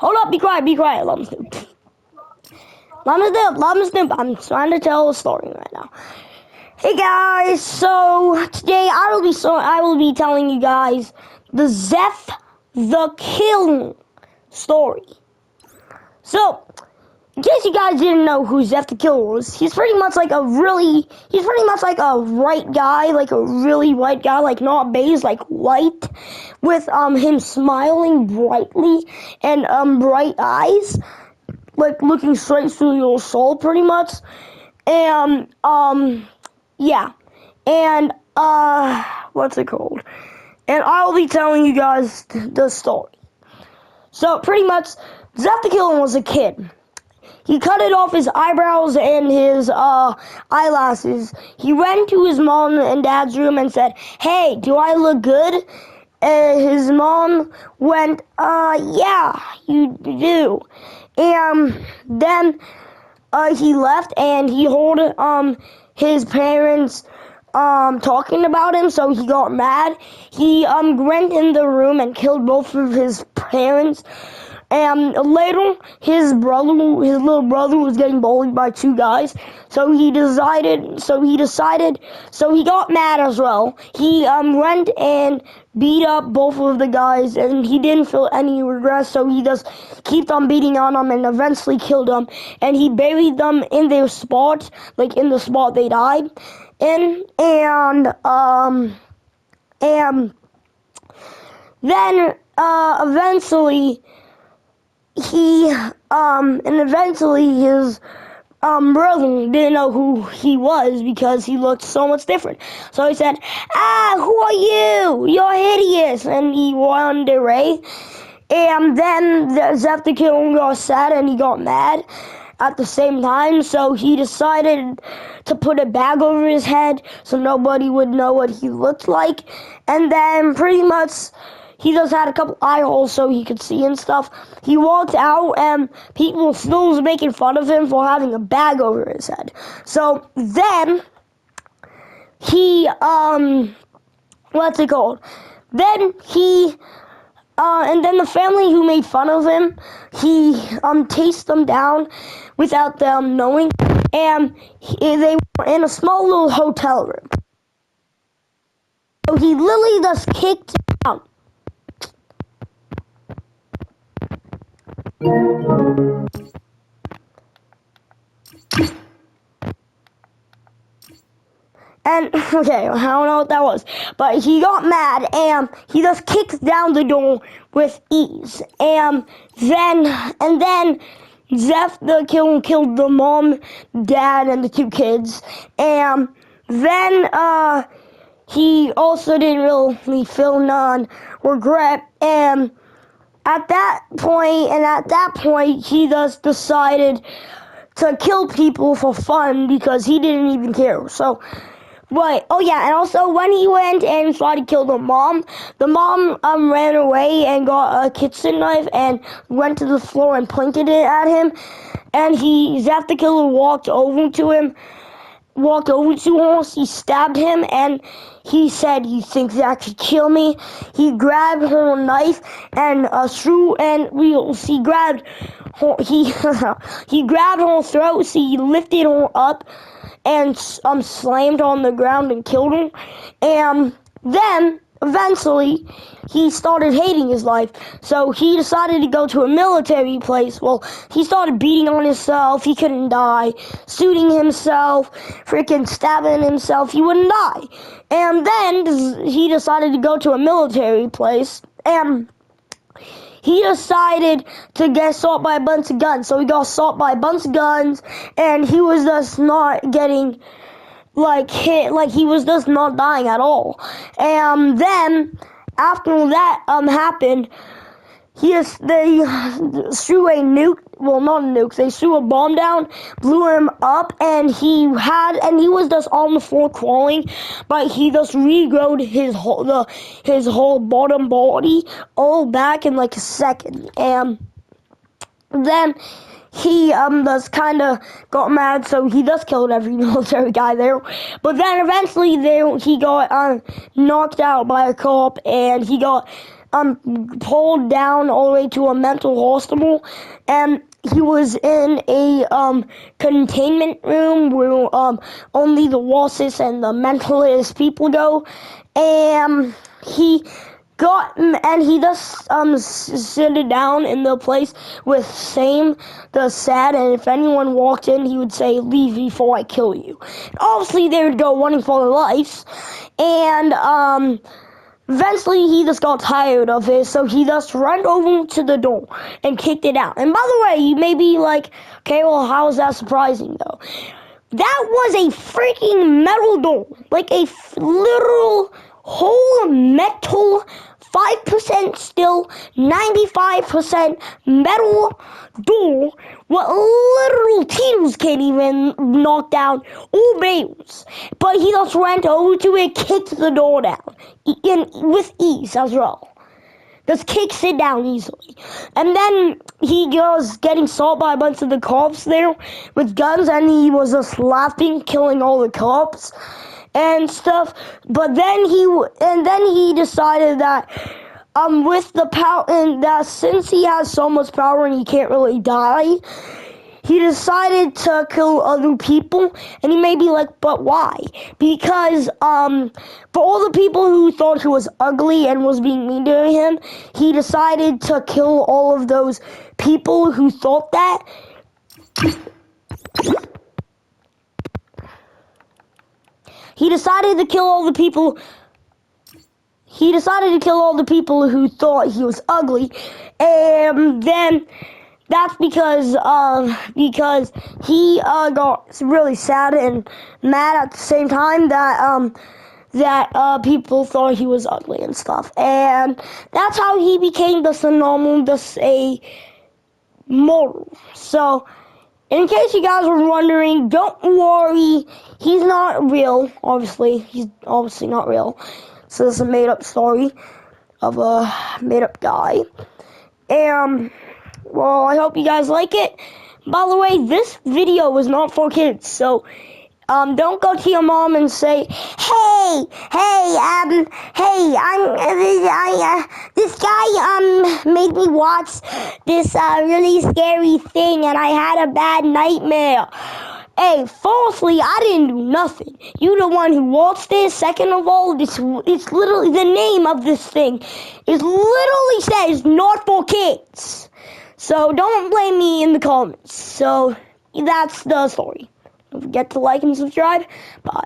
Hold up, be quiet, Llama Snoop. Llama Snoop, I'm trying to tell a story right now. Hey guys, so today I will be telling you guys the Zeph the Killer story. So, in case you guys didn't know who Zeph the Killer was, he's pretty much like a white guy, like a really white guy, like not beige, like white, with him smiling brightly and bright eyes, like looking straight through your soul, pretty much. And yeah, and what's it called? And I will be telling you guys the story. So pretty much, Zeph the Killer was a kid. He cut it off his eyebrows and his eyelashes. He went to his mom and dad's room and said, "Hey, do I look good?" And his mom went, "Yeah, you do." And then he left and he heard his parents talking about him, so he got mad. He went in the room and killed both of his parents. And later, his little brother was getting bullied by two guys, so he got mad as well. He went and beat up both of the guys, and he didn't feel any regret, so he just kept on beating on them and eventually killed them. And he buried them in their spot, like in the spot they died in, and then eventually his brother didn't know who he was because he looked so much different. So he said, "Who are you? You're hideous." And he wanted away. And then Zeph the Killer got sad and he got mad at the same time. So he decided to put a bag over his head so nobody would know what he looked like. And then pretty much he just had a couple eye holes so he could see and stuff. He walked out and people still was making fun of him for having a bag over his head. So then he, what's it called? Then he, and then the family who made fun of him, he chased them down without them knowing. And they were in a small little hotel room. So he literally just kicked them out. And, okay, I don't know what that was, but he got mad, and he just kicked down the door with ease. And then Zeph the Killer killed the mom, dad, and the two kids. And then, he also didn't really feel none regret. And at that point, he just decided to kill people for fun because he didn't even care. So, but, oh yeah, and also when he went and tried to kill the mom ran away and got a kitchen knife and went to the floor and pointed it at him. And Zeph the Killer walked over to her, he stabbed him, and he said, "You think that could kill me?" He grabbed her knife and he grabbed her throat, so he lifted her up and slammed her on the ground and killed her. And then eventually he started hating his life, so he decided to go to a military place. Well, he started beating on himself. He couldn't die, shooting himself, freaking stabbing himself. He wouldn't die. And then he decided to go to a military place, and he decided to get assaulted by a bunch of guns. So he got assaulted by a bunch of guns, and he was just not getting hit, he was just not dying at all. And then after that happened, they threw a nuke, well, not a nuke, they threw a bomb down, blew him up, and he was just on the floor crawling, but he just regrowed his whole bottom body all back in like a second. And then he just kind of got mad, so he just killed every military guy there. But then eventually he got knocked out by a cop, and he got pulled down all the way to a mental hospital, and he was in a containment room where only the worstest and the mentalist people go, and he just sit down in the place with the sad, and if anyone walked in, he would say, "Leave before I kill you." Obviously, they would go running for their lives, and eventually he just got tired of it, so he just ran over to the door and kicked it out. And by the way, you may be like, okay, well, how is that surprising, though? That was a freaking metal door, like a literal whole metal, 5% steel, 95% metal door, what literal teens can't even knock down, or babes. But he just ran over to it, kicked the door down, with ease as well. Just kicks it down easily. And then he was getting assaulted by a bunch of the cops there with guns, and he was just laughing, killing all the cops and stuff. But then he decided that with the power, and that since he has so much power and he can't really die, he decided to kill other people. And he may be like, but why? Because for all the people who thought he was ugly and was being mean to him, he decided to kill all of those people who thought that. He decided to kill all the people who thought he was ugly, and then that's because he got really sad and mad at the same time that people thought he was ugly and stuff, and that's how he became just a normal, just a mortal. So, in case you guys were wondering, don't worry, he's not real, obviously. He's obviously not real. So this is a made-up story of a made-up guy. And, well, I hope you guys like it. By the way, this video was not for kids, so don't go to your mom and say, hey, this guy made me watch this really scary thing, and I had a bad nightmare. Hey, falsely, I didn't do nothing. You the one who watched this. Second of all, it's literally the name of this thing. It literally says not for kids. So don't blame me in the comments. So that's the story. Don't forget to like and subscribe. Bye.